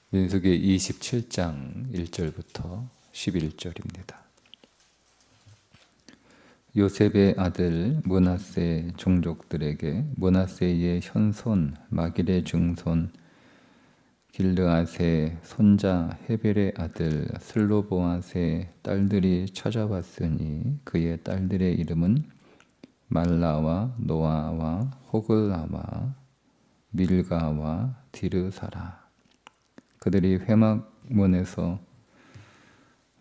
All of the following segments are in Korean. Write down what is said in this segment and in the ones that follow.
민수기 27장 1절부터 11절입니다. 요셉의 아들 므낫세 종족들에게 므낫세의 현손 마길의 증손 길르앗의 손자 헤벨의 아들 슬로보앗의 딸들이 찾아왔으니 그의 딸들의 이름은 말라와 노아와 호글라와 밀가와 디르사라. 그들이 회막문에서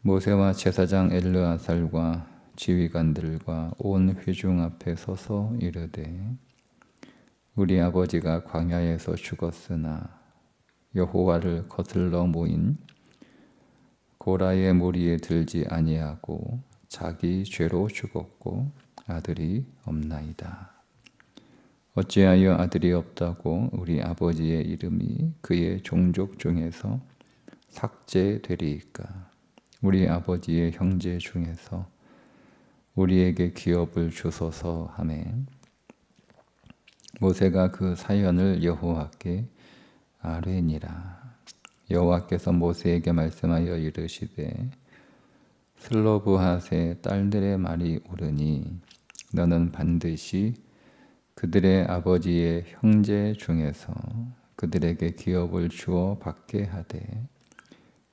모세와 제사장 엘르아살과 지휘관들과 온 회중 앞에 서서 이르되 우리 아버지가 광야에서 죽었으나 여호와를 거슬러 모인 고라의 무리에 들지 아니하고 자기 죄로 죽었고 아들이 없나이다. 어찌하여 아들이 없다고 우리 아버지의 이름이 그의 종족 중에서 삭제되리이까? 우리 아버지의 형제 중에서 우리에게 기업을 주소서 하매 모세가 그 사연을 여호와께 아뢰니라. 여호와께서 모세에게 말씀하여 이르시되 슬로브핫의 딸들의 말이 옳으니 너는 반드시 그들의 아버지의 형제 중에서 그들에게 기업을 주어 받게 하되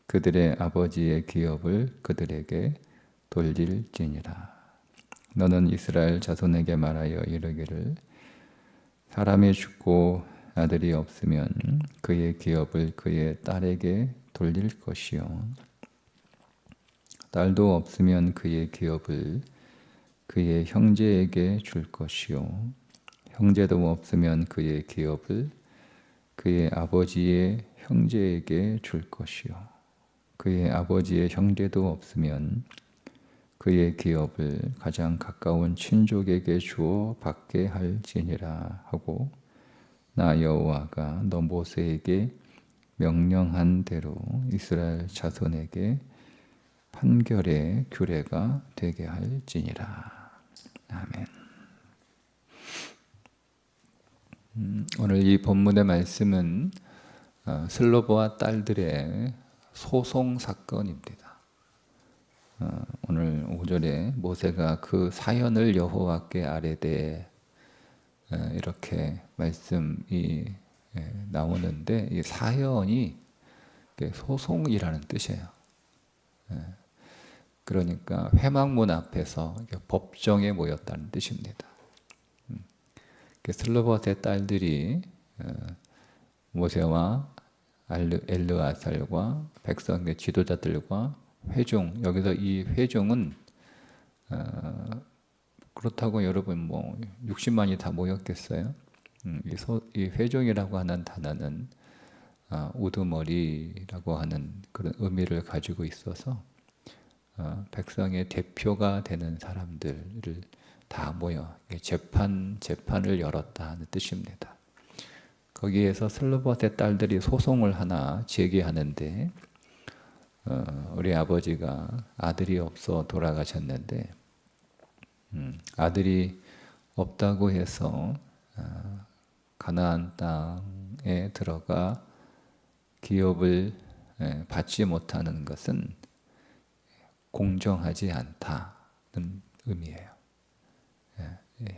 그들의 아버지의 기업을 그들에게 돌릴지니라. 너는 이스라엘 자손에게 말하여 이르기를 사람이 죽고 아들이 없으면 그의 기업을 그의 딸에게 돌릴 것이요 딸도 없으면 그의 기업을 그의 형제에게 줄 것이요 형제도 없으면 그의 기업을 그의 아버지의 형제에게 줄 것이요 그의 아버지의 형제도 없으면 그의 기업을 가장 가까운 친족에게 주어 받게 할지니라 하고 나 여호와가 너 모세에게 명령한 대로 이스라엘 자손에게 판결의 규례가 되게 할지니라. 아멘. 오늘 이 본문의 말씀은 슬로보와 딸들의 소송 사건입니다. 오늘 5절에 모세가 그 사연을 여호와께 아뢰되 이렇게 말씀이 나오는데 이 사연이 소송이라는 뜻이에요. 그러니까 회막문 앞에서 법정에 모였다는 뜻입니다. 슬로봇의 딸들이 모세와 엘르아살과 백성의 지도자들과 회중, 여기서 이 회중은 그렇다고 여러분 뭐 60만이 다 모였겠어요? 이 회중이라고 하는 단어는 우두머리라고 하는 그런 의미를 가지고 있어서 백성의 대표가 되는 사람들을 다 모여 재판을 열었다 하는 뜻입니다. 거기에서 슬로봇의 딸들이 소송을 하나 제기하는데 우리 아버지가 아들이 없어 돌아가셨는데 아들이 없다고 해서 가나안 땅에 들어가 기업을 받지 못하는 것은 공정하지 않다는 의미예요.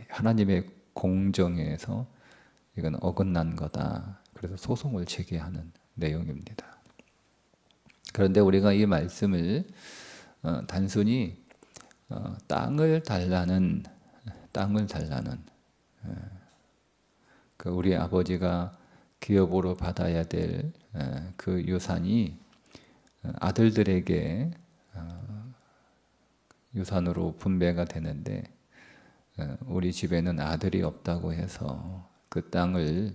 하나님의 공정에서 이건 어긋난 거다. 그래서 소송을 제기하는 내용입니다. 그런데 우리가 이 말씀을 단순히 땅을 달라는 그 우리 아버지가 기업으로 받아야 될 그 유산이 아들들에게 유산으로 분배가 되는데 우리 집에는 아들이 없다고 해서 그 땅을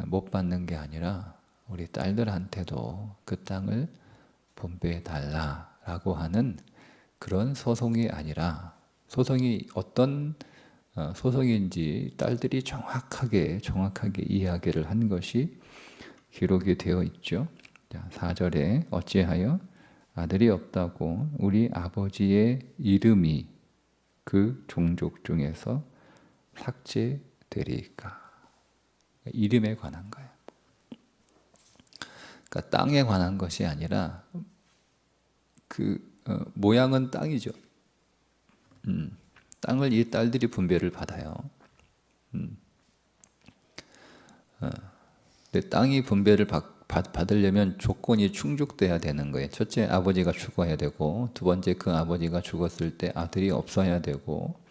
못 받는 게 아니라 우리 딸들한테도 그 땅을 분배해 달라라고 하는 그런 소송이 아니라 소송이 어떤 소송인지 딸들이 정확하게 이야기를 한 것이 기록이 되어 있죠. 4절에 어찌하여 아들이 없다고 우리 아버지의 이름이 그 종족 중에서 삭제되리까? 이름에 관한 거예요. 그러니까 땅에 관한 것이 아니라 모양은 땅이죠. 땅을 이 딸들이 분배를 받아요. 근데 땅이 분배를 받으려면 조건이 충족돼야 되는 거예요. 첫째, 아버지가 죽어야 되고, 두 번째, 그 아버지가 죽었을 때 아들이 없어야 되고,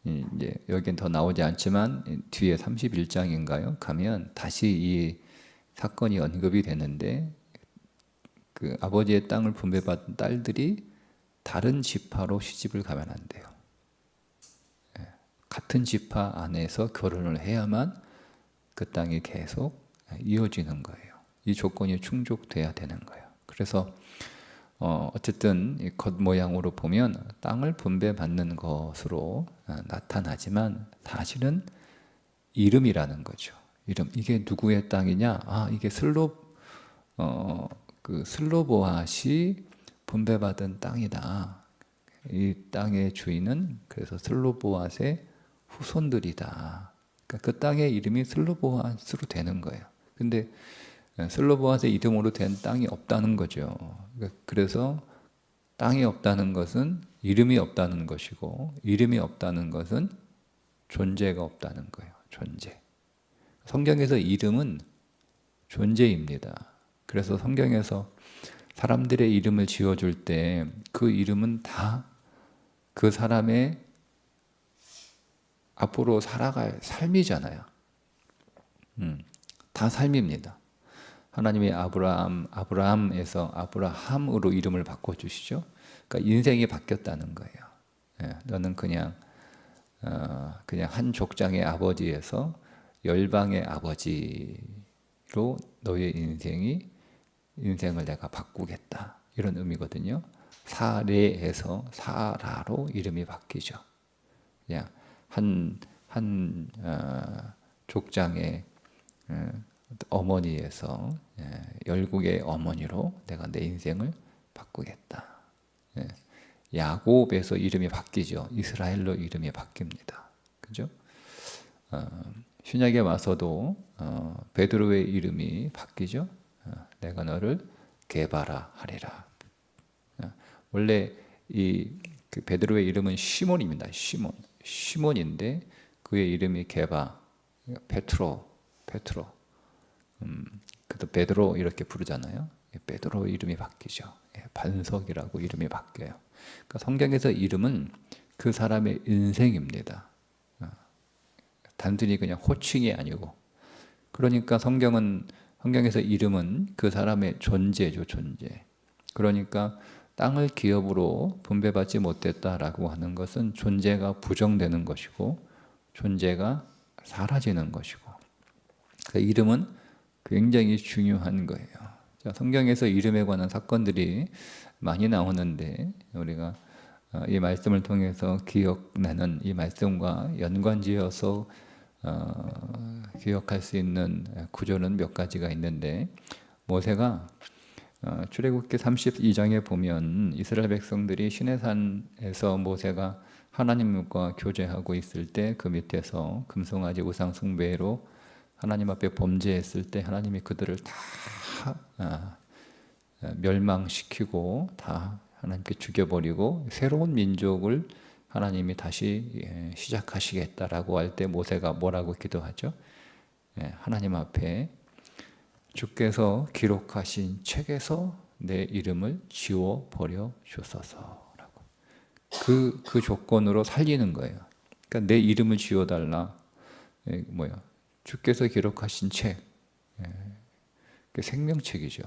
이제 여긴 더 나오지 않지만 뒤에 31장인가요? 가면 다시 이 사건이 언급이 되는데, 그 아버지의 땅을 분배받은 딸들이 다른 지파로 시집을 가면 안 돼요. 같은 지파 안에서 결혼을 해야만 그 땅이 계속 이어지는 거예요. 이 조건이 충족돼야 되는 거예요. 그래서 어쨌든 이 겉모양으로 보면 땅을 분배받는 것으로 나타나지만 사실은 이름이라는 거죠. 이름. 이게 누구의 땅이냐? 이게 슬로보앗이 분배받은 땅이다. 이 땅의 주인은 그래서 슬로보앗의 후손들이다. 그러니까 그 땅의 이름이 슬로보앗으로 되는 거예요. 근데 슬로보앗의 이름으로 된 땅이 없다는 거죠. 그래서 땅이 없다는 것은 이름이 없다는 것이고, 이름이 없다는 것은 존재가 없다는 거예요. 존재. 성경에서 이름은 존재입니다. 그래서 성경에서 사람들의 이름을 지어줄 때 그 이름은 다 그 사람의 앞으로 살아갈 삶이잖아요. 다 삶입니다. 하나님이 아브라함에서 아브라함으로 이름을 바꿔주시죠. 그러니까 인생이 바뀌었다는 거예요. 너는 그냥 한 족장의 아버지에서 열방의 아버지로 너의 인생을 내가 바꾸겠다. 이런 의미거든요. 사레에서 사라로 이름이 바뀌죠. 그냥 한 족장의 어머니에서 열국의 어머니로 내가 내 인생을 바꾸겠다. 야곱에서 이름이 바뀌죠. 이스라엘로 이름이 바뀝니다. 그죠? 신약에 와서도 베드로의 이름이 바뀌죠. 내가 너를 게바라 하리라. 원래 그 베드로의 이름은 시몬입니다. 시몬인데 그의 이름이 게바, 페트로. 그래도 베드로 이렇게 부르잖아요. 베드로 이름이 바뀌죠. 반석이라고 이름이 바뀌어요. 그러니까 성경에서 이름은 그 사람의 인생입니다. 단순히 그냥 호칭이 아니고. 그러니까 성경에서 이름은 그 사람의 존재죠, 존재. 그러니까 땅을 기업으로 분배받지 못했다라고 하는 것은 존재가 부정되는 것이고 존재가 사라지는 것이고, 그러니까 이름은 굉장히 중요한 거예요. 자, 성경에서 이름에 관한 사건들이 많이 나오는데 우리가 이 말씀을 통해서 기억나는 이 말씀과 연관지어서 기억할 수 있는 구조는 몇 가지가 있는데, 모세가 출애굽기 32장에 보면 이스라엘 백성들이 시내산에서 모세가 하나님과 교제하고 있을 때 그 밑에서 금송아지 우상 숭배로 하나님 앞에 범죄했을 때 하나님이 그들을 다 멸망시키고 다 하나님께 죽여버리고 새로운 민족을 하나님이 다시 시작하시겠다라고 할 때 모세가 뭐라고 기도하죠? 하나님 앞에 주께서 기록하신 책에서 내 이름을 지워버려 주소서라고. 그 조건으로 살리는 거예요. 그러니까 내 이름을 지워달라. 주께서 기록하신 책, 그 생명책이죠.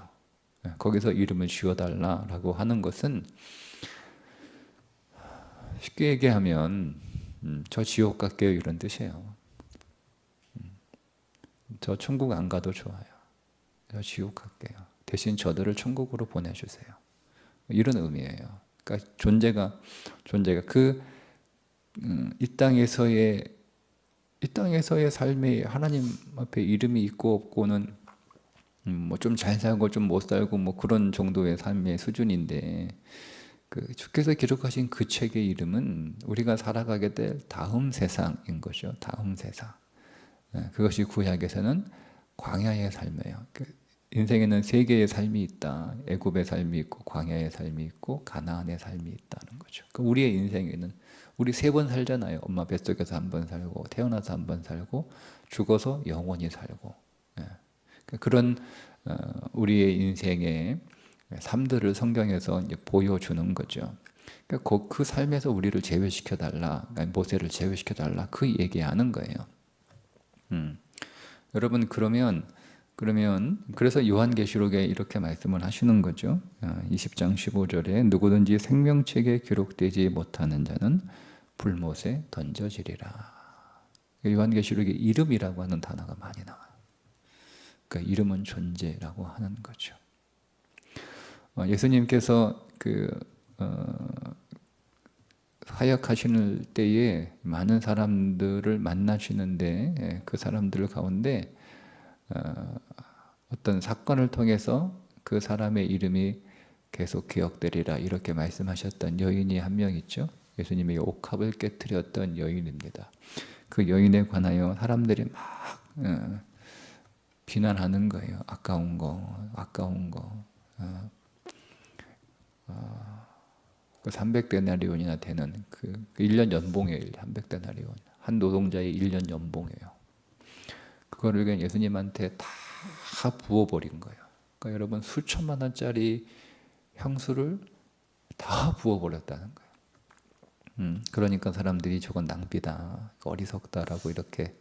거기서 이름을 지워달라라고 하는 것은 쉽게 얘기하면 저 지옥 갈게요 이런 뜻이에요. 저 천국 안 가도 좋아요. 저 지옥 갈게요. 대신 저들을 천국으로 보내주세요. 이런 의미예요. 그러니까 존재가 이 땅에서의 삶이 하나님 앞에 이름이 있고 없고는 뭐 좀 잘 살고 좀 못 살고 뭐 그런 정도의 삶의 수준인데, 주께서 기록하신 그 책의 이름은 우리가 살아가게 될 다음 세상인 거죠. 다음 세상. 그것이 구약에서는 광야의 삶이에요. 인생에는 세 개의 삶이 있다. 애굽의 삶이 있고 광야의 삶이 있고 가나안의 삶이 있다는 거죠. 그러니까 우리의 인생에는 우리 세 번 살잖아요. 엄마 뱃속에서 한 번 살고 태어나서 한 번 살고 죽어서 영원히 살고. 예. 그러니까 그런 우리의 인생의 삶들을 성경에서 이제 보여주는 거죠. 그러니까 그 삶에서 우리를 제외시켜 달라, 그러니까 모세를 제외시켜 달라 그 얘기하는 거예요. 여러분 그러면 그래서 요한계시록에 이렇게 말씀을 하시는 거죠. 20장 15절에 누구든지 생명책에 기록되지 못하는 자는 불못에 던져지리라. 요한계시록에 이름이라고 하는 단어가 많이 나와요. 그러니까 이름은 존재라고 하는 거죠. 예수님께서 사역하시는 때에 많은 사람들을 만나시는데 그 사람들 가운데 어떤 사건을 통해서 그 사람의 이름이 계속 기억되리라 이렇게 말씀하셨던 여인이 한 명 있죠. 예수님의 옥합을 깨뜨렸던 여인입니다. 그 여인에 관하여 사람들이 막 비난하는 거예요. 아까운 거. 그 300데나리온이나 되는 그 1년 연봉이에요. 300데나리온. 한 노동자의 1년 연봉이에요. 그거를 그냥 예수님한테 다 부어버린 거예요. 그러니까 여러분 수천만 원짜리 향수를 다 부어버렸다는 거예요. 그러니까 사람들이 저건 낭비다, 어리석다라고 이렇게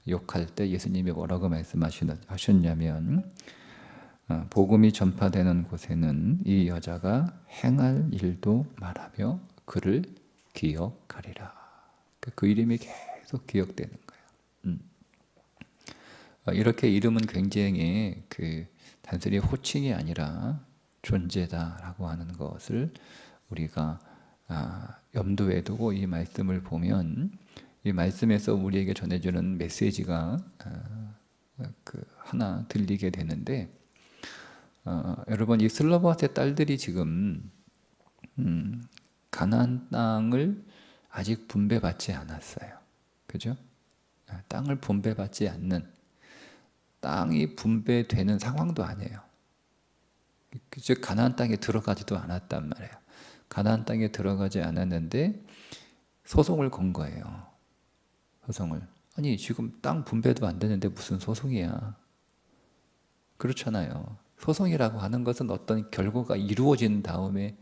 욕할 때 예수님이 뭐라고 말씀하셨냐면 복음이 전파되는 곳에는 이 여자가 행할 일도 말하며 그를 기억하리라. 그 이름이 계속 기억되는 거예요. 이렇게 이름은 굉장히 단순히 호칭이 아니라 존재다라고 하는 것을 우리가 염두에 두고 이 말씀을 보면 이 말씀에서 우리에게 전해주는 메시지가 하나 들리게 되는데 여러분 이 슬로바스의 딸들이 지금 가나안 땅을 아직 분배받지 않았어요. 그죠? 땅을 분배받지 않는 땅이 분배되는 상황도 아니에요. 즉 가나안 땅에 들어가지도 않았단 말이에요. 가나안 땅에 들어가지 않았는데 소송을 건 거예요. 소송을. 아니 지금 땅 분배도 안 되는데 무슨 소송이야. 그렇잖아요. 소송이라고 하는 것은 어떤 결과가 이루어진 다음에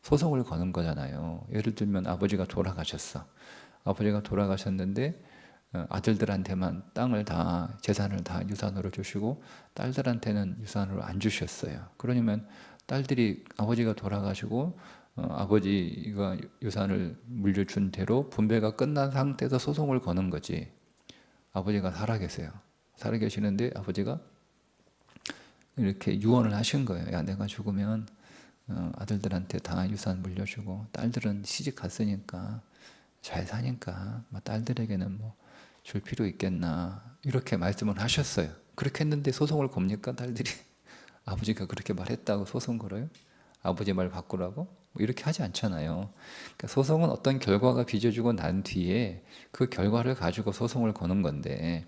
소송을 거는 거잖아요. 예를 들면 아버지가 돌아가셨어. 아버지가 돌아가셨는데 아들들한테만 땅을 다 재산을 다 유산으로 주시고 딸들한테는 유산으로 안 주셨어요. 그러면 딸들이 아버지가 돌아가시고 아버지가 유산을 물려준 대로 분배가 끝난 상태에서 소송을 거는 거지. 아버지가 살아계세요. 살아계시는데 아버지가 이렇게 유언을 하신 거예요. 야, 내가 죽으면 아들들한테 다 유산 물려주고 딸들은 시집 갔으니까 잘 사니까 딸들에게는 뭐 줄 필요 있겠나 이렇게 말씀을 하셨어요. 그렇게 했는데 소송을 겁니까? 딸들이 아버지가 그렇게 말했다고 소송 걸어요? 아버지 말 바꾸라고? 뭐 이렇게 하지 않잖아요. 그러니까 소송은 어떤 결과가 빚어지고 난 뒤에 그 결과를 가지고 소송을 거는 건데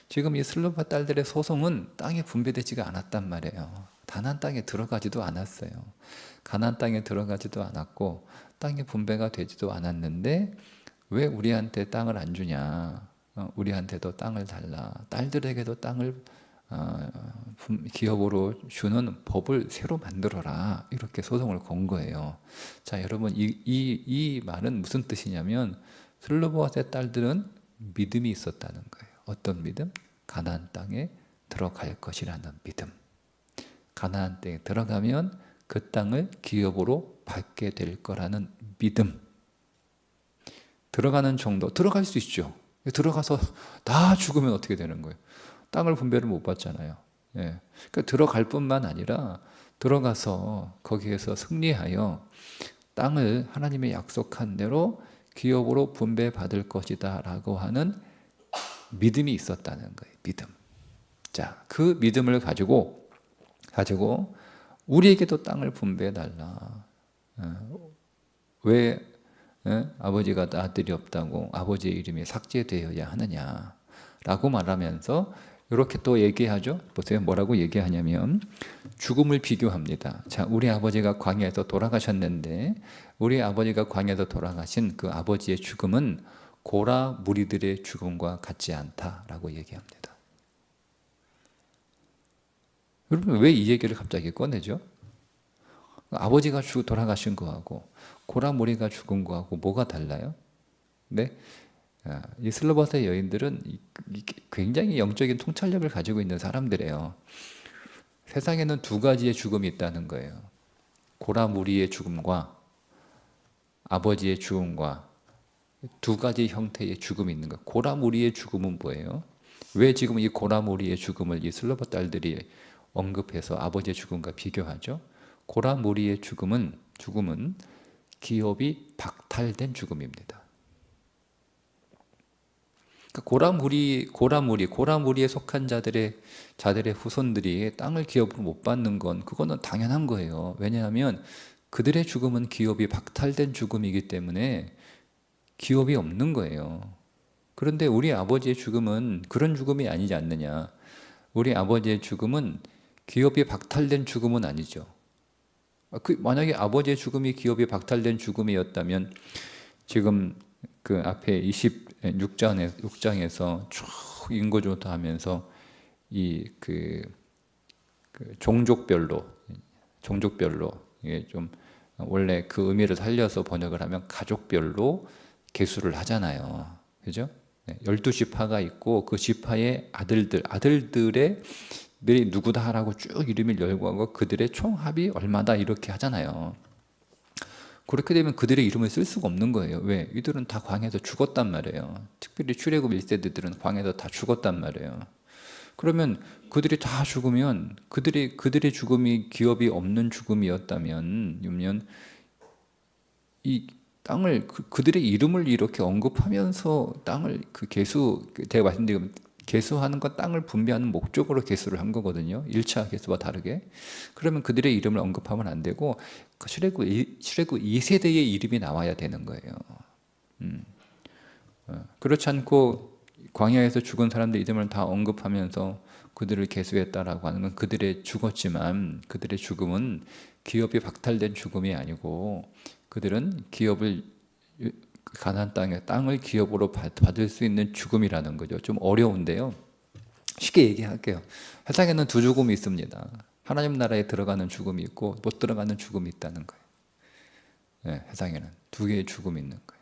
지금 이 슬로바 딸들의 소송은 땅에 분배되지가 않았단 말이에요. 가나안 땅에 들어가지도 않았어요. 가나안 땅에 들어가지도 않았고 땅이 분배가 되지도 않았는데 왜 우리한테 땅을 안 주냐? 우리한테도 땅을 달라. 딸들에게도 땅을 기업으로 주는 법을 새로 만들어라. 이렇게 소송을 건 거예요. 자, 여러분 이 말은 무슨 뜻이냐면 슬로바의 딸들은 믿음이 있었다는 거예요. 어떤 믿음? 가나안 땅에 들어갈 것이라는 믿음. 가나안 땅에 들어가면 그 땅을 기업으로 받게 될 거라는 믿음. 들어가는 정도, 들어갈 수 있죠. 들어가서 다 죽으면 어떻게 되는 거예요? 땅을 분배를 못 받잖아요. 예. 그러니까 들어갈 뿐만 아니라 들어가서 거기에서 승리하여 땅을 하나님의 약속한 대로 기업으로 분배받을 것이다 라고 하는 믿음이 있었다는 거예요. 믿음. 자, 그 믿음을 가지고 우리에게도 땅을 분배해 달라. 왜 아버지가 아들이 없다고 아버지의 이름이 삭제되어야 하느냐 라고 말하면서 이렇게 또 얘기하죠. 보세요. 뭐라고 얘기하냐면 죽음을 비교합니다. 자, 우리 아버지가 광야에서 돌아가셨는데 우리 아버지가 광야에서 돌아가신 그 아버지의 죽음은 고라 무리들의 죽음과 같지 않다라고 얘기합니다. 여러분 왜 이 얘기를 갑자기 꺼내죠? 아버지가 돌아가신 거하고 고라 무리가 죽은 거하고 뭐가 달라요? 네? 이 슬로바스의 여인들은 굉장히 영적인 통찰력을 가지고 있는 사람들이에요. 세상에는 두 가지의 죽음이 있다는 거예요. 고라 무리의 죽음과 아버지의 죽음과 두 가지 형태의 죽음이 있는 거예요. 고라 무리의 죽음은 뭐예요? 왜 지금 이 고라 무리의 죽음을 이 슬로바 딸들이 언급해서 아버지의 죽음과 비교하죠? 고라 무리의 죽음은 기업이 박탈된 죽음입니다. 고라무리에 속한 자들의 후손들이 땅을 기업으로 못 받는 건 그거는 당연한 거예요. 왜냐하면 그들의 죽음은 기업이 박탈된 죽음이기 때문에 기업이 없는 거예요. 그런데 우리 아버지의 죽음은 그런 죽음이 아니지 않느냐. 우리 아버지의 죽음은 기업이 박탈된 죽음은 아니죠. 만약에 아버지의 죽음이 기업이 박탈된 죽음이었다면 지금 그 앞에 26장에서 쭉 인고조사 하면서 그 종족별로 이게 좀 원래 그 의미를 살려서 번역을 하면 가족별로 계수를 하잖아요. 그죠? 12지파가 있고 그 지파의 아들들의 들이 누구다라고 쭉 이름을 열고 하고 그들의 총합이 얼마다 이렇게 하잖아요. 그렇게 되면 그들의 이름을 쓸 수가 없는 거예요. 왜? 이들은 다 광야에서 죽었단 말이에요. 특별히 출애굽 1세대들은 광야에서 다 죽었단 말이에요. 그러면 그들이 다 죽으면 그들의 죽음이 기업이 없는 죽음이었다면 이 땅을 그들의 이름을 이렇게 언급하면서 땅을 제가 말씀드린 계수하는 건 땅을 분배하는 목적으로 계수를 한 거거든요. 1차 계수와 다르게. 그러면 그들의 이름을 언급하면 안 되고 출애굽 2세대의 이름이 나와야 되는 거예요. 그렇지 않고 광야에서 죽은 사람들 이름을 다 언급하면서 그들을 계수했다라고 하는 건 그들의 죽었지만 그들의 죽음은 기업이 박탈된 죽음이 아니고 그들은 가나안 땅을 기업으로 받을 수 있는 죽음이라는 거죠. 좀 어려운데요. 쉽게 얘기할게요. 세상에는 두 죽음이 있습니다. 하나님 나라에 들어가는 죽음이 있고 못 들어가는 죽음이 있다는 거예요. 네, 세상에는 두 개의 죽음이 있는 거예요.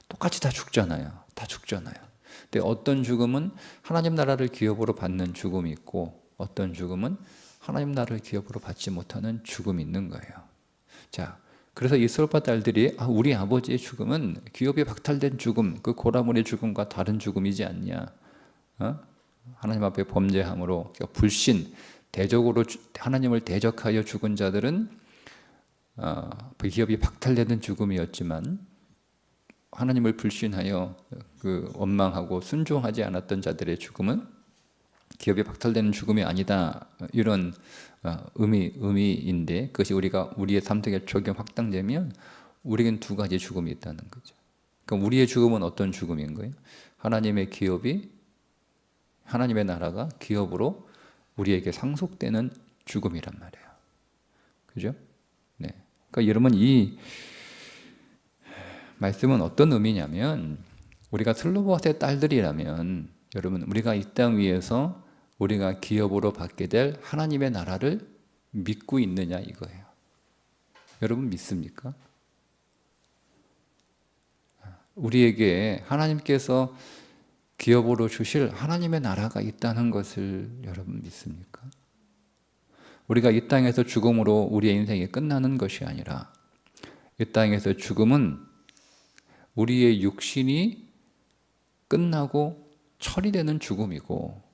똑같이 다 죽잖아요. 근데 어떤 죽음은 하나님 나라를 기업으로 받는 죽음이 있고 어떤 죽음은 하나님 나라를 기업으로 받지 못하는 죽음이 있는 거예요. 자, 그래서 이 슬로바 딸들이 우리 아버지의 죽음은 기업이 박탈된 죽음, 그 고라물의 죽음과 다른 죽음이지 않냐? 하나님 앞에 범죄함으로 불신, 대적으로 하나님을 대적하여 죽은 자들은 그 기업이 박탈되는 죽음이었지만 하나님을 불신하여 원망하고 순종하지 않았던 자들의 죽음은 기업이 박탈되는 죽음이 아니다. 이런 의미인데 그것이 우리의 삶 속에 적용 확장되면 우리에겐 두 가지 죽음이 있다는 거죠. 그러니까 우리의 죽음은 어떤 죽음인 거예요? 하나님의 나라가 기업으로 우리에게 상속되는 죽음이란 말이에요. 그죠? 네. 그러니까 여러분 이 말씀은 어떤 의미냐면 우리가 슬로바스의 딸들이라면 여러분 우리가 이 땅 위에서 우리가 기업으로 받게 될 하나님의 나라를 믿고 있느냐 이거예요. 여러분 믿습니까? 우리에게 하나님께서 기업으로 주실 하나님의 나라가 있다는 것을 여러분 믿습니까? 우리가 이 땅에서 죽음으로 우리의 인생이 끝나는 것이 아니라 이 땅에서 죽음은 우리의 육신이 끝나고 처리되는 죽음이고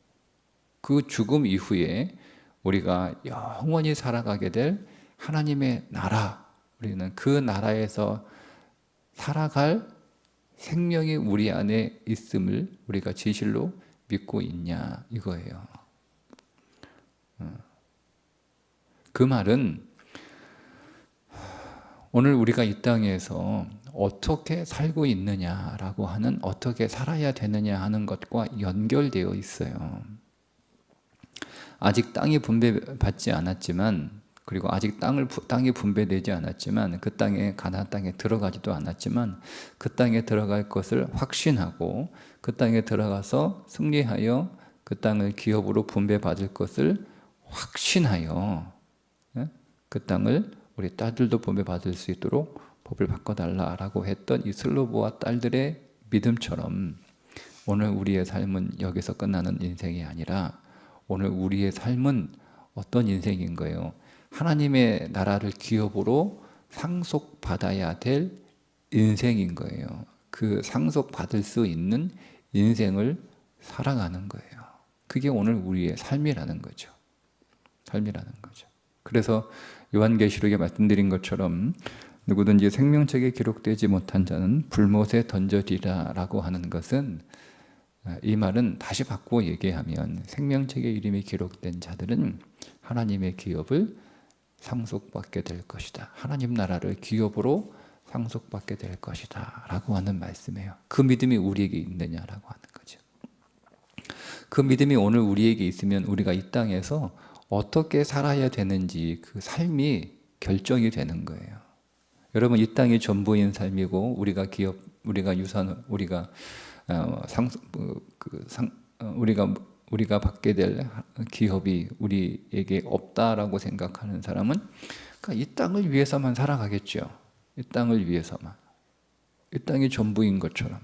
그 죽음 이후에 우리가 영원히 살아가게 될 하나님의 나라, 우리는 그 나라에서 살아갈 생명이 우리 안에 있음을 우리가 진실로 믿고 있냐 이거예요. 그 말은 오늘 우리가 이 땅에서 어떻게 살고 있느냐라고 하는 어떻게 살아야 되느냐 하는 것과 연결되어 있어요. 아직 땅이 분배받지 않았지만, 그리고 아직 땅이 분배되지 않았지만, 그 땅에, 가나안 땅에 들어가지도 않았지만 그 땅에 들어갈 것을 확신하고 그 땅에 들어가서 승리하여 그 땅을 기업으로 분배받을 것을 확신하여, 예? 그 땅을 우리 딸들도 분배받을 수 있도록 법을 바꿔달라라고 했던 이 슬로보와 딸들의 믿음처럼 오늘 우리의 삶은 여기서 끝나는 인생이 아니라 오늘 우리의 삶은 어떤 인생인 거예요? 하나님의 나라를 기업으로 상속받아야 될 인생인 거예요. 그 상속받을 수 있는 인생을 살아가는 거예요. 그게 오늘 우리의 삶이라는 거죠. 삶이라는 거죠. 그래서 요한계시록에 말씀드린 것처럼 누구든지 생명책에 기록되지 못한 자는 불못에 던져지라 라고 하는 것은, 이 말은 다시 바꾸어 얘기하면 생명책에 이름이 기록된 자들은 하나님의 기업을 상속받게 될 것이다. 하나님 나라를 기업으로 상속받게 될 것이다 라고 하는 말씀이에요. 그 믿음이 우리에게 있느냐라고 하는 거죠. 그 믿음이 오늘 우리에게 있으면 우리가 이 땅에서 어떻게 살아야 되는지 그 삶이 결정이 되는 거예요. 여러분, 이 땅이 전부인 삶이고 우리가 유산, 우리가 받게 될 기업이 우리에게 없다라고 생각하는 사람은 그러니까 이 땅을 위해서만 살아가겠죠. 이 땅을 위해서만. 이 땅이 전부인 것처럼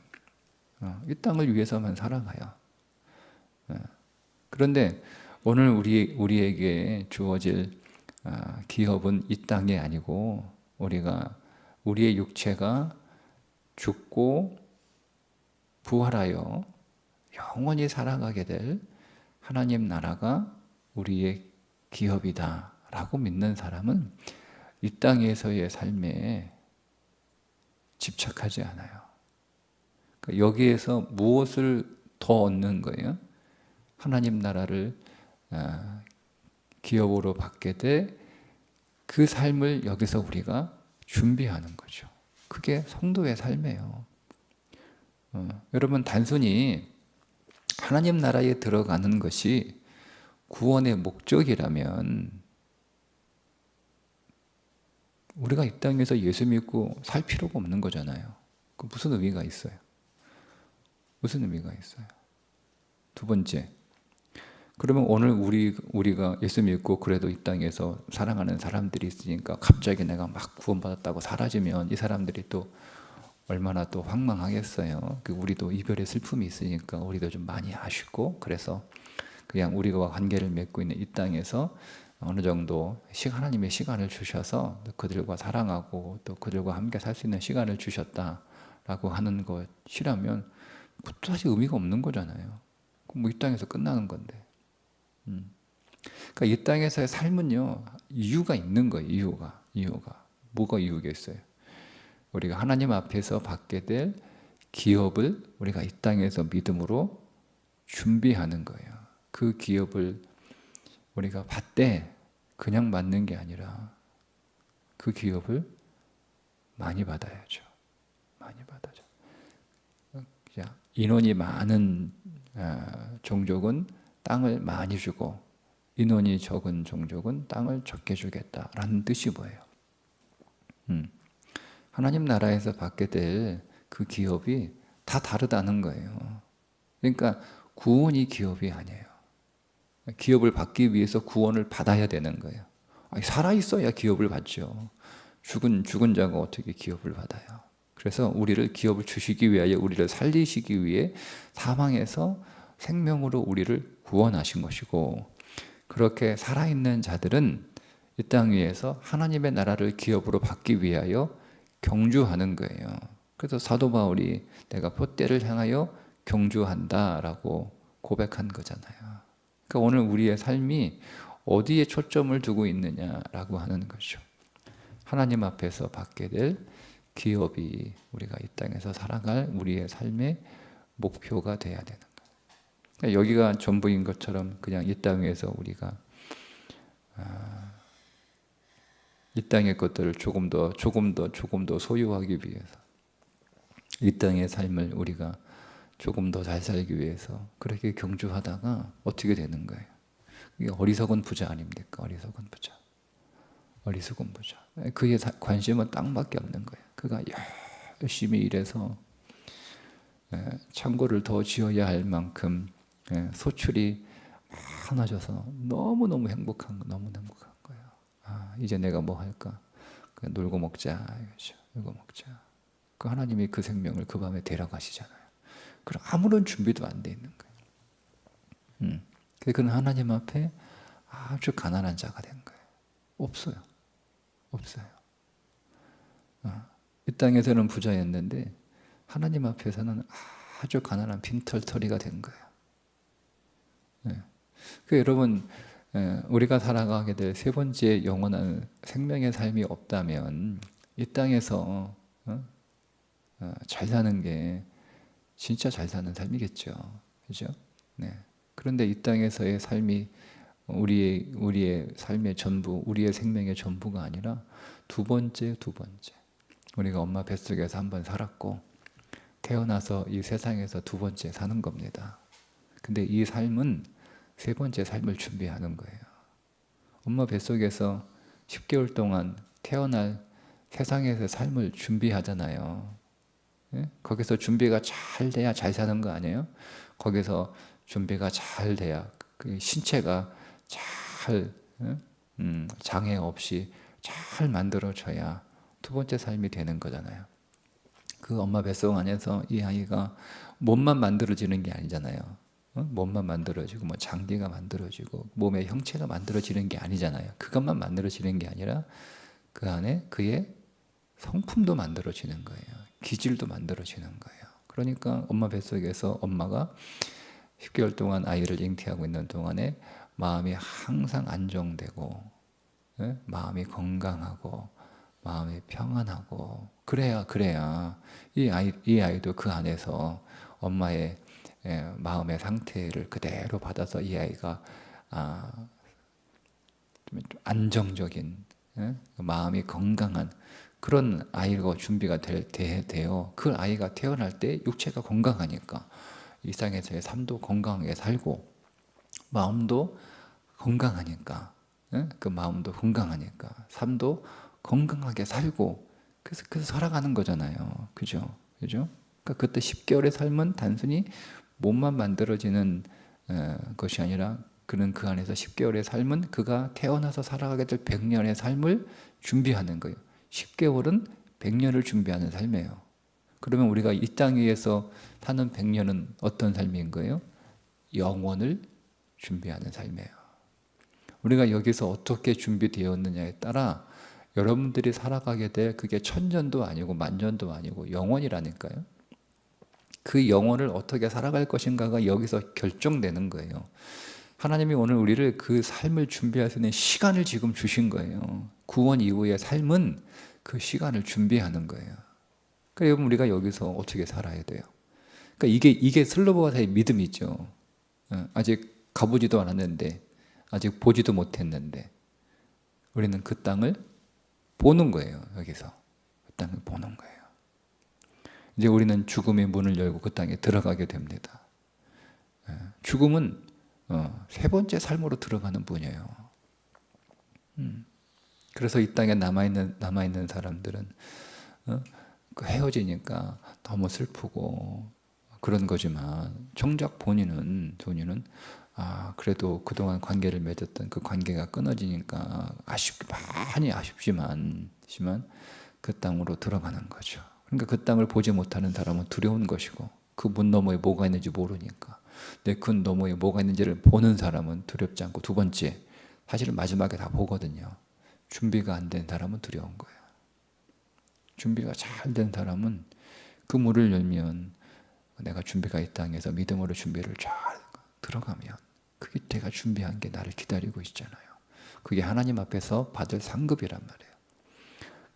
이 땅을 위해서만 살아가요. 그런데 오늘 우리에게 주어질 기업은 이 땅이 아니고 우리의 육체가 죽고 부활하여 영원히 살아가게 될 하나님 나라가 우리의 기업이다 라고 믿는 사람은 이 땅에서의 삶에 집착하지 않아요. 그러니까 여기에서 무엇을 더 얻는 거예요? 하나님 나라를 기업으로 받게 될 그 삶을 여기서 우리가 준비하는 거죠. 그게 성도의 삶이에요. 여러분, 단순히 하나님 나라에 들어가는 것이 구원의 목적이라면 우리가 이 땅에서 예수 믿고 살 필요가 없는 거잖아요. 그 무슨 의미가 있어요? 무슨 의미가 있어요? 두 번째, 그러면 오늘 우리가 예수 믿고 그래도 이 땅에서 사랑하는 사람들이 있으니까 갑자기 내가 막 구원받았다고 사라지면 이 사람들이 또 얼마나 또 황망하겠어요. 우리도 이별의 슬픔이 있으니까 우리도 좀 많이 아쉽고, 그래서 그냥 우리가 관계를 맺고 있는 이 땅에서 어느 정도 하나님의 시간을 주셔서 그들과 사랑하고 또 그들과 함께 살 수 있는 시간을 주셨다라고 하는 것이라면 그것도 사실 의미가 없는 거잖아요. 뭐 이 땅에서 끝나는 건데. 그러니까 이 땅에서의 삶은요, 이유가 있는 거예요. 이유가 뭐가 이유겠어요? 우리가 하나님 앞에서 받게 될 기업을 우리가 이 땅에서 믿음으로 준비하는 거예요. 그 기업을 우리가 받되 그냥 받는 게 아니라 그 기업을 많이 받아야죠. 많이 받아죠. 인원이 많은 종족은 땅을 많이 주고 인원이 적은 종족은 땅을 적게 주겠다라는 뜻이 뭐예요? 하나님 나라에서 받게 될 그 기업이 다 다르다는 거예요. 그러니까 구원이 기업이 아니에요. 기업을 받기 위해서 구원을 받아야 되는 거예요. 살아있어야 기업을 받죠. 죽은 자가 어떻게 기업을 받아요? 그래서 우리를 기업을 주시기 위하여 우리를 살리시기 위해 사망에서 생명으로 우리를 구원하신 것이고, 그렇게 살아있는 자들은 이 땅 위에서 하나님의 나라를 기업으로 받기 위하여 경주하는 거예요. 그래서 사도 바울이 내가 푯대를 향하여 경주한다라고 고백한 거잖아요. 그러니까 오늘 우리의 삶이 어디에 초점을 두고 있느냐라고 하는 거죠. 하나님 앞에서 받게 될 기업이 우리가 이 땅에서 살아갈 우리의 삶의 목표가 돼야 되는 거예요. 그러니까 여기가 전부인 것처럼 그냥 이 땅에서 우리가 이 땅의 것들을 조금 더 소유하기 위해서, 이 땅의 삶을 우리가 조금 더 잘 살기 위해서 그렇게 경주하다가 어떻게 되는 거예요? 이게 어리석은 부자 아닙니까? 어리석은 부자. 어리석은 부자. 그의 관심은 땅밖에 없는 거예요. 그가 열심히 일해서 창고를 더 지어야 할 만큼 소출이 많아져서 너무너무 행복한 거예요. 아, 이제 내가 뭐 할까? 그냥 놀고 먹자. 이거죠. 놀고 먹자. 그 하나님이 그 생명을 그 밤에 데려가시잖아요. 그럼 아무런 준비도 안 돼 있는 거예요. 그는 하나님 앞에 아주 가난한 자가 된 거예요. 없어요. 없어요. 이 땅에서는 부자였는데 하나님 앞에서는 아주 가난한 빈털터리가 된 거예요. 그 여러분, 우리가 살아가게 될 세 번째 영원한 생명의 삶이 없다면 이 땅에서 잘 사는 게 진짜 잘 사는 삶이겠죠. 그죠? 네. 그런데 이 땅에서의 삶이 우리의 삶의 전부, 우리의 생명의 전부가 아니라 두 번째. 우리가 엄마 뱃속에서 한번 살았고 태어나서 이 세상에서 두 번째 사는 겁니다. 근데 이 삶은 세 번째 삶을 준비하는 거예요. 엄마 뱃속에서 10개월 동안 태어날 세상에서 삶을 준비하잖아요. 예? 거기서 준비가 잘 돼야 잘 사는 거 아니에요? 거기서 준비가 잘 돼야 그 신체가 잘 장애 없이 잘 만들어져야 두 번째 삶이 되는 거잖아요. 그 엄마 뱃속 안에서 이 아이가 몸만 만들어지는 게 아니잖아요. 몸만 만들어지고 뭐 장기가 만들어지고 몸의 형체가 만들어지는 게 아니잖아요. 그것만 만들어지는 게 아니라 그 안에 그의 성품도 만들어지는 거예요. 기질도 만들어지는 거예요. 그러니까 엄마 뱃속에서 엄마가 10개월 동안 아이를 잉태하고 있는 동안에 마음이 항상 안정되고 마음이 건강하고 마음이 평안하고 그래야 이 아이도 그 안에서 엄마의 마음의 상태를 그대로 받아서 이 아이가 좀 안정적인 마음이 건강한 그런 아이가 준비가 돼요. 그 아이가 태어날 때 육체가 건강하니까 이 땅에서의 삶도 건강하게 살고 마음도 건강하니까 그 마음도 건강하니까 삶도 건강하게 살고 그래서 살아가는 거잖아요. 그죠? 그러니까 그때 10개월의 삶은 단순히 몸만 만들어지는 것이 아니라 그는 그 안에서 10개월의 삶은 그가 태어나서 살아가게 될 100년의 삶을 준비하는 거예요. 10개월은 100년을 준비하는 삶이에요. 그러면 우리가 이 땅 위에서 사는 100년은 어떤 삶인 거예요? 영원을 준비하는 삶이에요. 우리가 여기서 어떻게 준비되었느냐에 따라 여러분들이 살아가게 될 그게 1000년도 아니고 10,000년도 아니고 영원이라니까요. 그 영혼을 어떻게 살아갈 것인가가 여기서 결정되는 거예요. 하나님이 오늘 우리를 그 삶을 준비할 수 있는 시간을 지금 주신 거예요. 구원 이후의 삶은 그 시간을 준비하는 거예요. 그러니까 여러분 우리가 여기서 어떻게 살아야 돼요? 그러니까 이게 슬로보아사의 믿음이죠. 아직 가보지도 않았는데 아직 보지도 못했는데 우리는 그 땅을 보는 거예요. 여기서 그 땅을 보는 거예요. 이제 우리는 죽음의 문을 열고 그 땅에 들어가게 됩니다. 죽음은 세 번째 삶으로 들어가는 분이에요. 그래서 이 땅에 남아있는 사람들은 그 헤어지니까 너무 슬프고 그런 거지만 정작 본인은 그래도 그동안 관계를 맺었던 그 관계가 끊어지니까 많이 아쉽지만 그 땅으로 들어가는 거죠. 그러니까 그 땅을 보지 못하는 사람은 두려운 것이고 그 문 너머에 뭐가 있는지 모르니까 내 문 너머에 뭐가 있는지를 보는 사람은 두렵지 않고 두 번째 사실은 마지막에 다 보거든요. 준비가 안 된 사람은 두려운 거예요. 준비가 잘 된 사람은 그 문을 열면 내가 준비가 이 땅에서 믿음으로 준비를 잘 들어가면 그게 내가 준비한 게 나를 기다리고 있잖아요. 그게 하나님 앞에서 받을 상급이란 말이에요.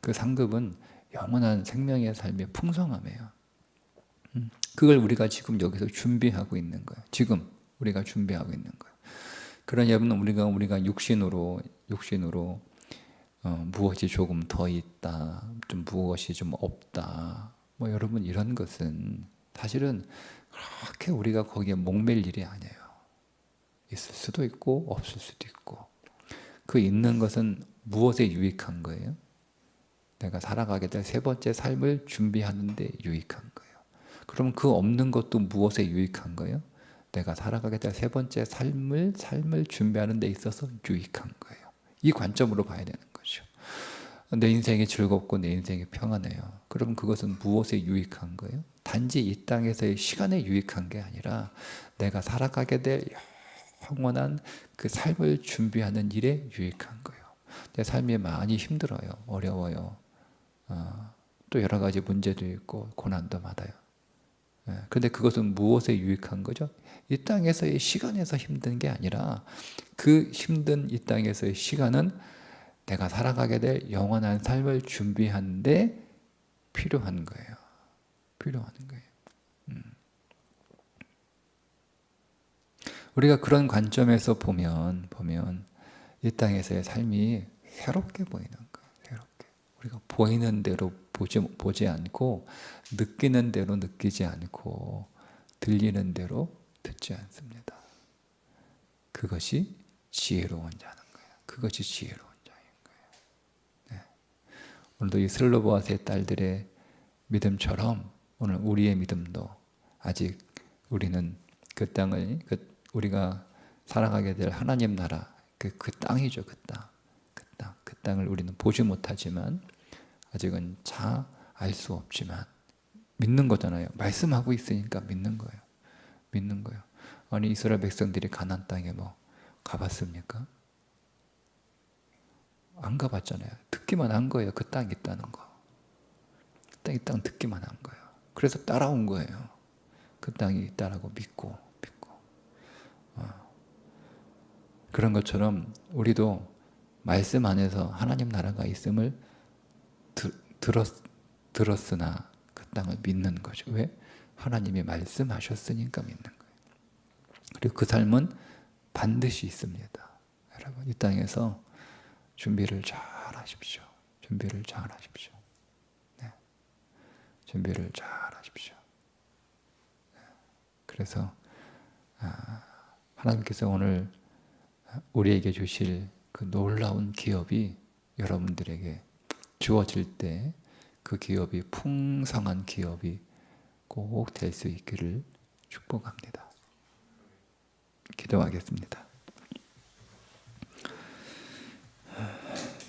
그 상급은 영원한 생명의 삶의 풍성함이에요. 그걸 우리가 지금 여기서 준비하고 있는 거예요. 지금 우리가 준비하고 있는 거예요. 그러나 여러분 우리가 육신으로 무엇이 조금 더 있다, 좀 무엇이 좀 없다. 뭐 여러분 이런 것은 사실은 그렇게 우리가 거기에 목맬 일이 아니에요. 있을 수도 있고 없을 수도 있고, 그 있는 것은 무엇에 유익한 거예요? 내가 살아가게 될 세 번째 삶을 준비하는 데 유익한 거예요. 그럼 그 없는 것도 무엇에 유익한 거예요? 내가 살아가게 될 세 번째 삶을 준비하는 데 있어서 유익한 거예요. 이 관점으로 봐야 되는 거죠. 내 인생이 즐겁고 내 인생이 평안해요. 그럼 그것은 무엇에 유익한 거예요? 단지 이 땅에서의 시간에 유익한 게 아니라 내가 살아가게 될 영원한 그 삶을 준비하는 일에 유익한 거예요. 내 삶이 많이 힘들어요. 어려워요. 또 여러 가지 문제도 있고 고난도 받아요. 그런데 그것은 무엇에 유익한 거죠? 이 땅에서의 시간에서 힘든 게 아니라 그 힘든 이 땅에서의 시간은 내가 살아가게 될 영원한 삶을 준비하는데 필요한 거예요. 필요한 거예요. 우리가 그런 관점에서 보면 이 땅에서의 삶이 새롭게 보이는 거예요. 새롭게. 우리가 보이는 대로 보지 않고, 느끼는 대로 느끼지 않고, 들리는 대로 듣지 않습니다. 그것이 지혜로운 자는 거예요. 그것이 지혜로운 자인 거예요. 네. 오늘도 이 슬로보와 세 딸들의 믿음처럼 오늘 우리의 믿음도 아직 우리는 그 땅을, 우리가 살아가게 될 하나님 나라, 그 땅이죠. 그 땅을 우리는 보지 못하지만, 아직은 잘 알 수 없지만 믿는 거잖아요. 말씀하고 있으니까 믿는 거예요. 믿는 거예요. 아니, 이스라엘 백성들이 가나안 땅에 뭐 가봤습니까? 안 가봤잖아요. 듣기만 한 거예요. 그 땅이 있다는 거. 이 땅 듣기만 한 거예요. 그래서 따라온 거예요. 그 땅이 있다라고 믿고. 그런 것처럼 우리도 말씀 안에서 하나님 나라가 있음을 들었으나 그 땅을 믿는 거죠. 왜? 하나님이 말씀하셨으니까 믿는 거예요. 그리고 그 삶은 반드시 있습니다. 여러분, 이 땅에서 준비를 잘 하십시오. 준비를 잘 하십시오. 네. 준비를 잘 하십시오. 네. 그래서 하나님께서 오늘 우리에게 주실 그 놀라운 기업이 여러분들에게 주어질 때 그 기업이 풍성한 기업이 꼭 될 수 있기를 축복합니다. 기도하겠습니다.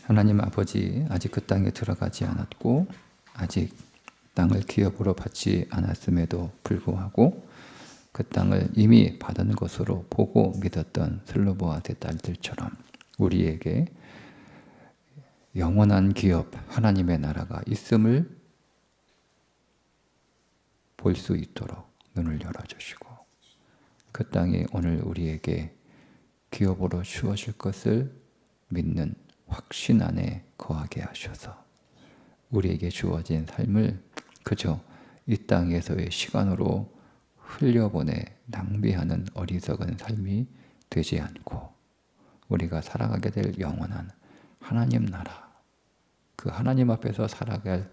하나님 아버지, 아직 그 땅에 들어가지 않았고 아직 땅을 기업으로 받지 않았음에도 불구하고 그 땅을 이미 받은 것으로 보고 믿었던 슬로보와 세 딸들처럼 우리에게 영원한 기업, 하나님의 나라가 있음을 볼 수 있도록 눈을 열어주시고, 그 땅이 오늘 우리에게 기업으로 주어질 것을 믿는 확신 안에 거하게 하셔서 우리에게 주어진 삶을 그저 이 땅에서의 시간으로 흘려보내 낭비하는 어리석은 삶이 되지 않고 우리가 살아가게 될 영원한 하나님 나라, 그 하나님 앞에서 살아갈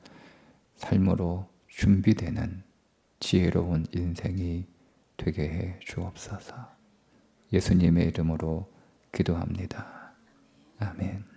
삶으로 준비되는 지혜로운 인생이 되게 해 주옵소서. 예수님의 이름으로 기도합니다. 아멘.